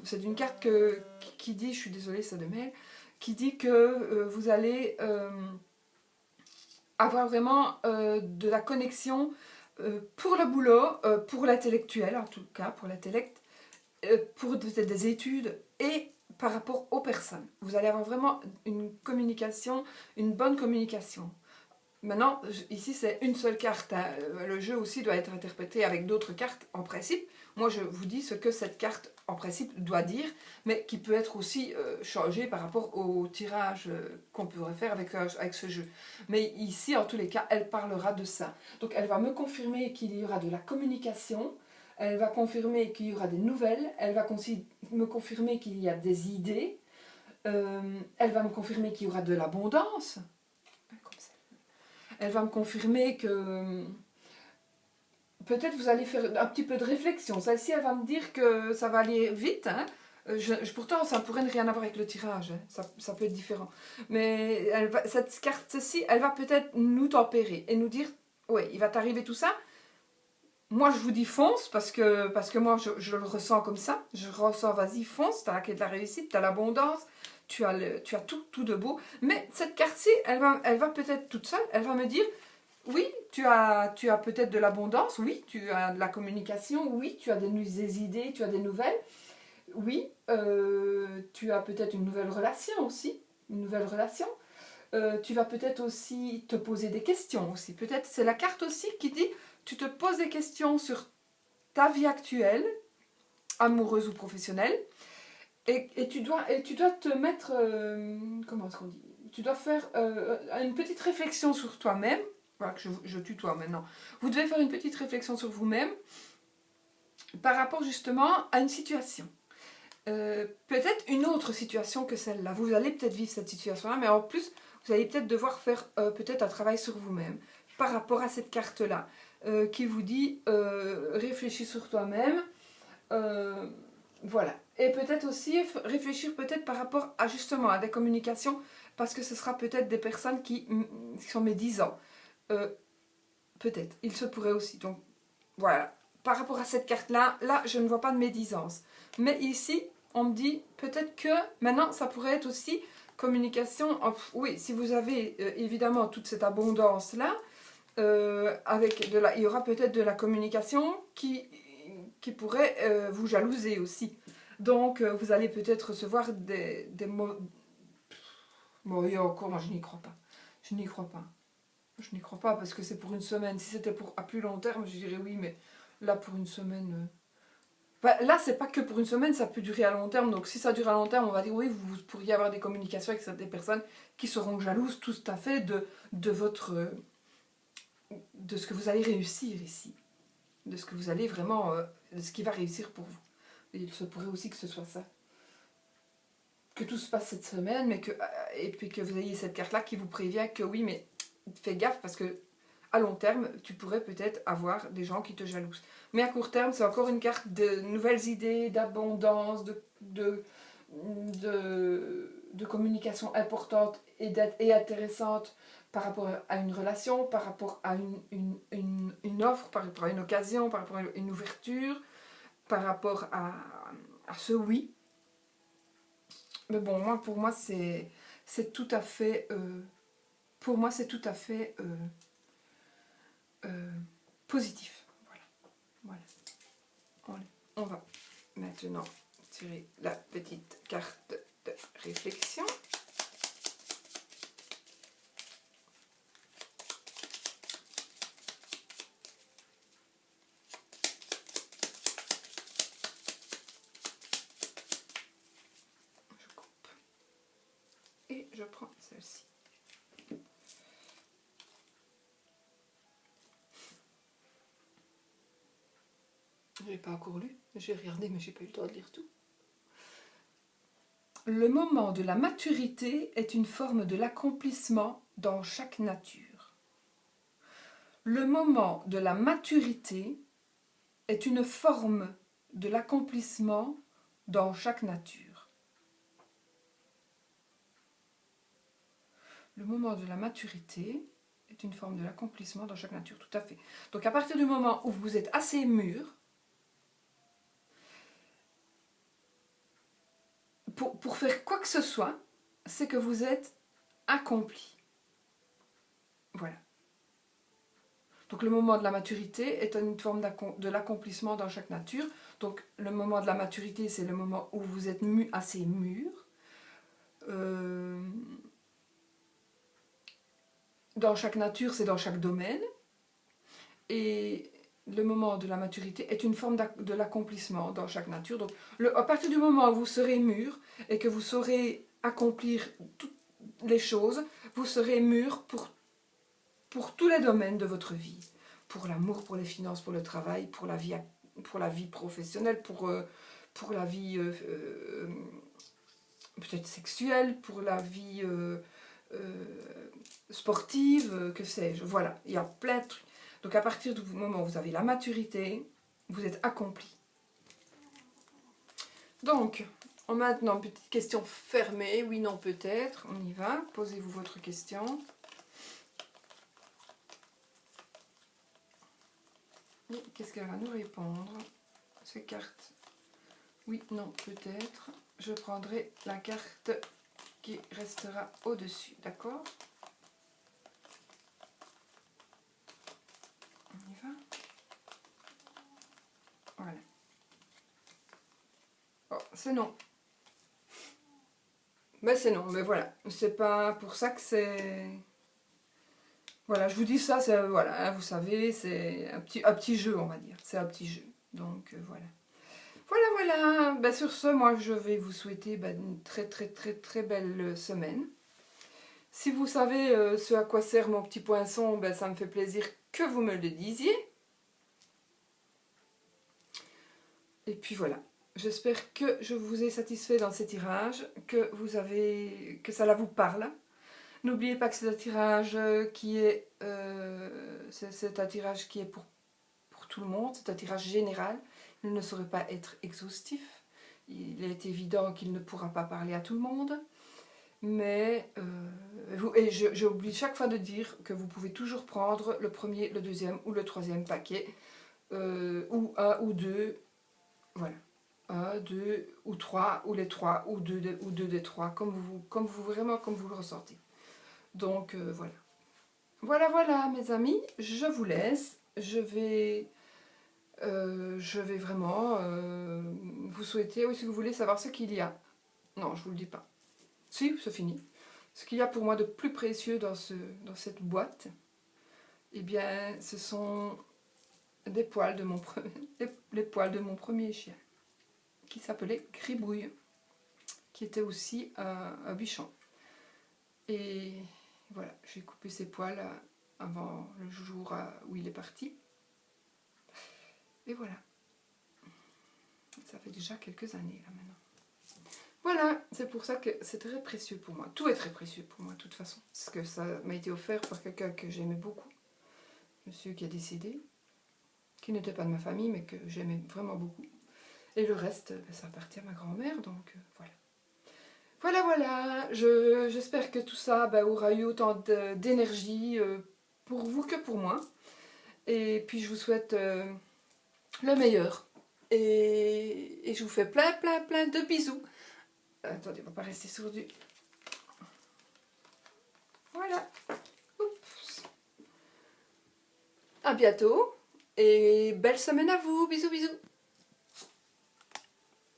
C'est une carte qui dit, je suis désolée, ça de mail, qui dit que vous allez avoir vraiment de la connexion pour le boulot, pour l'intellectuel, en tout cas, pour l'intellect, pour peut-être des études et par rapport aux personnes. Vous allez avoir vraiment une communication, une bonne communication. Maintenant, ici c'est une seule carte. Hein. Le jeu aussi doit être interprété avec d'autres cartes en principe. Moi je vous dis ce que cette carte en principe doit dire, mais qui peut être aussi changé par rapport au tirage qu'on pourrait faire avec ce jeu. Mais ici en tous les cas, elle parlera de ça. Donc elle va me confirmer qu'il y aura de la communication, elle va confirmer qu'il y aura des nouvelles, elle va me confirmer qu'il y a des idées, elle va me confirmer qu'il y aura de l'abondance. Elle va me confirmer que peut-être vous allez faire un petit peu de réflexion. Celle-ci, elle va me dire que ça va aller vite. Hein. Pourtant, ça pourrait ne rien avoir avec le tirage. Hein. Ça peut être différent. Mais cette carte-ci, elle va peut-être nous tempérer et nous dire, ouais, il va t'arriver tout ça. Moi, je vous dis fonce parce que moi, je le ressens comme ça. Je ressens, vas-y, fonce. Tu as la clé de la réussite, tu as l'abondance. Tu as tout de beau. Mais cette carte-ci, elle va peut-être toute seule, elle va me dire, oui, tu as peut-être de l'abondance, oui, tu as de la communication, oui, tu as des idées, tu as des nouvelles, oui, tu as peut-être une nouvelle relation aussi, une nouvelle relation. Tu vas peut-être aussi te poser des questions aussi. Peut-être c'est la carte aussi qui dit, tu te poses des questions sur ta vie actuelle, amoureuse ou professionnelle. Et tu dois te mettre, comment est-ce qu'on dit, tu dois faire une petite réflexion sur toi-même. Voilà que je tutoie maintenant. Vous devez faire une petite réflexion sur vous-même par rapport justement à une situation. Peut-être une autre situation que celle-là. Vous allez peut-être vivre cette situation-là, mais en plus, vous allez peut-être devoir faire peut-être un travail sur vous-même par rapport à cette carte-là qui vous dit réfléchis sur toi-même. Voilà. Et peut-être aussi réfléchir peut-être par rapport à justement à des communications, parce que ce sera peut-être des personnes qui sont médisants. Peut-être. Il se pourrait aussi. Donc, voilà. Par rapport à cette carte-là, là, je ne vois pas de médisance. Mais ici, on me dit peut-être que maintenant, ça pourrait être aussi communication. Oui, si vous avez évidemment toute cette abondance-là, il y aura peut-être de la communication qui pourrait vous jalouser aussi. Donc, vous allez peut-être recevoir des mots. Bon, et encore, moi, je n'y crois pas. Je n'y crois pas. Je n'y crois pas parce que c'est pour une semaine. Si c'était à plus long terme, je dirais oui, mais là, pour une semaine. Là, c'est pas que pour une semaine, ça peut durer à long terme. Donc, si ça dure à long terme, on va dire oui, vous pourriez avoir des communications avec des personnes qui seront jalouses tout à fait de votre. De ce que vous allez réussir ici. De ce que vous allez vraiment. De ce qui va réussir pour vous. Et il se pourrait aussi que ce soit ça. Que tout se passe cette semaine, mais et puis que vous ayez cette carte-là qui vous prévient que oui, mais fais gaffe parce que à long terme, tu pourrais peut-être avoir des gens qui te jalousent. Mais à court terme, c'est encore une carte de nouvelles idées, d'abondance, de communication importante et intéressante par rapport à une relation, par rapport à une offre, par rapport à une occasion, par rapport à une ouverture, par rapport à ce oui. Mais bon, pour moi, c'est tout à fait... pour moi, c'est tout à fait positif. Voilà. On va maintenant tirer la petite carte de réflexion. Je coupe. Et je prends celle-ci. J'ai pas encore lu, j'ai regardé mais j'ai pas eu le temps de lire tout. Le moment de la maturité est une forme de l'accomplissement dans chaque nature. Le moment de la maturité est une forme de l'accomplissement dans chaque nature. Le moment de la maturité est une forme de l'accomplissement dans chaque nature, tout à fait. Donc à partir du moment où vous êtes assez mûr, pour faire quoi que ce soit, c'est que vous êtes accompli. Voilà. Donc le moment de la maturité est une forme de l'accomplissement dans chaque nature. Donc le moment de la maturité, c'est le moment où vous êtes assez mûr. Dans chaque nature, c'est dans chaque domaine. Et le moment de la maturité est une forme de l'accomplissement dans chaque nature. Donc à partir du moment où vous serez mûr et que vous saurez accomplir toutes les choses, vous serez mûr pour tous les domaines de votre vie. Pour l'amour, pour les finances, pour le travail, pour la vie professionnelle, pour la vie peut-être sexuelle, pour la vie sportive, que sais-je. Voilà, il y a plein de trucs. Donc à partir du moment où vous avez la maturité, vous êtes accompli. Donc, maintenant, petite question fermée. Oui, non, peut-être. On y va. Posez-vous votre question. Qu'est-ce qu'elle va nous répondre? Ces cartes. Oui, non, peut-être. Je prendrai la carte qui restera au-dessus, d'accord? On y va. Voilà. Oh, c'est non. Mais c'est non, mais voilà. C'est pas pour ça que c'est... Voilà, je vous dis ça, c'est... Voilà, vous savez, c'est un petit jeu, on va dire. C'est un petit jeu. Donc, voilà. Voilà. Ben, sur ce, moi, je vais vous souhaiter une très belle semaine. Si vous savez ce à quoi sert mon petit poinçon, ben, ça me fait plaisir que vous me le disiez. Et puis voilà. J'espère que je vous ai satisfait dans ces tirages, que ça vous parle. N'oubliez pas que c'est un tirage qui est... c'est un tirage qui est pour tout le monde, c'est un tirage général. Il ne saurait pas être exhaustif. Il est évident qu'il ne pourra pas parler à tout le monde. Mais j'oublie chaque fois de dire que vous pouvez toujours prendre le premier, le deuxième ou le troisième paquet, ou un ou deux, voilà. Un, deux ou trois, ou les trois, ou deux des trois, comme vous le ressentez. Donc voilà. Voilà mes amis, je vous laisse. Je vais vraiment vous souhaiter, oui, si vous voulez savoir ce qu'il y a. Non, je vous le dis pas. Si, c'est fini. Ce qu'il y a pour moi de plus précieux dans cette boîte, eh bien, ce sont des poils de les poils de mon premier chien, qui s'appelait Gribouille, qui était aussi un bichon. Et voilà, j'ai coupé ses poils avant le jour où il est parti. Et voilà. Ça fait déjà quelques années là maintenant. Voilà, c'est pour ça que c'est très précieux pour moi. Tout est très précieux pour moi de toute façon. Parce que ça m'a été offert par quelqu'un que j'aimais beaucoup. Monsieur qui a décédé, qui n'était pas de ma famille, mais que j'aimais vraiment beaucoup. Et le reste, ça appartient à ma grand-mère, donc voilà. Voilà. J'espère que tout ça aura eu autant d'énergie pour vous que pour moi. Et puis je vous souhaite le meilleur. Et je vous fais plein de bisous. Attendez, on va pas rester sur du... Voilà. Oups. À bientôt. Et belle semaine à vous. Bisous.